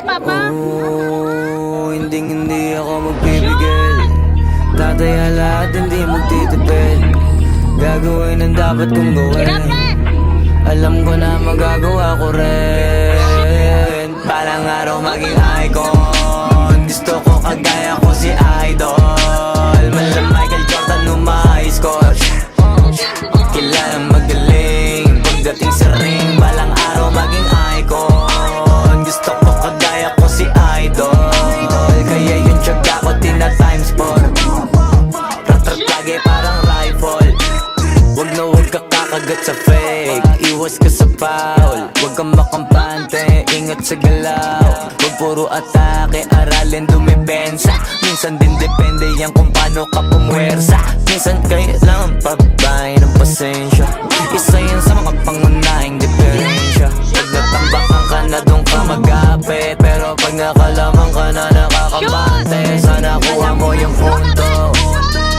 Papa? Hindi ako magpipigil. Tataya lahat, hindi magtitipid. Gagawin ang dapat kong gawin. Alam ko na magagawa ko rin. Balang araw maging icon. Gusto ko kagaya ko si Idol. Mala Michael Jordan score. Kilalang magaling. Pagdating sa ring, balang araw maging icon. Gusto ko kagaya ko si Idol. Kaya yung tiyaga ko tina-times 4. Rat-rat lagi parang rifle. Wag na wag ka kakagat sa fake. Iwas ka sa foul. Wag kang makampante, ingat sa galaw. Wag puro atake, aralin dumipensa. Minsan din depende yan kung paano ka pumwersa. Minsan kailangan pabay ng pasensya. Isa yan sa mga pangunahing diferensya. Pag natambakan ka na doon ka mag-apit. Pero pag nakalaman ka na nakakabante, sana kuha mo yung punto.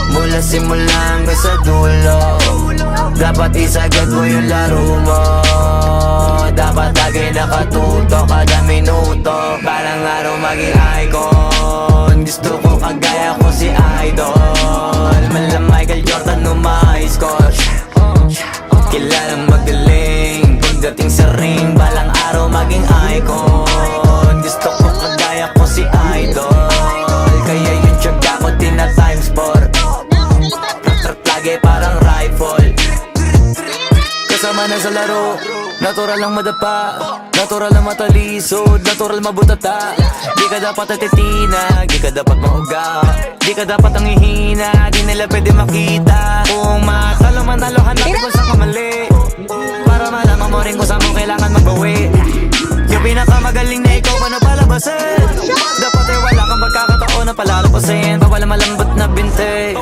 Mula simula hanggang sa dulo. Dapat isagad mo yung laro mo. Dapat lagi nakatuto kada minuto. Parang araw maging icon. Gusto ko kagaya ko si Idol. Mala Michael Jordan score. Kilalang magaling. Pagdating sa ring, balang araw maging icon. Gusto ko kagaya ko si Idol. Kaya yung tiyaga ko tina-times 4. Rat-rat lagi parang rifle. Kasama na sa laro, natural lang madapa, natural lang matalisod, natural mabutata. Di ka dapat atitina, di ka dapat mauga, di ka dapat ang ihina, di nila pwede makita. Kung matalo manalo, hanapin kung saan ka mali, para malaman mo rin kung saan mo kailangan magbawi. Yung pinakamagaling na ikaw, paano palabasin? Dapat ay wala kang pagkakataon na palalapasin. Bawal malambot na binte,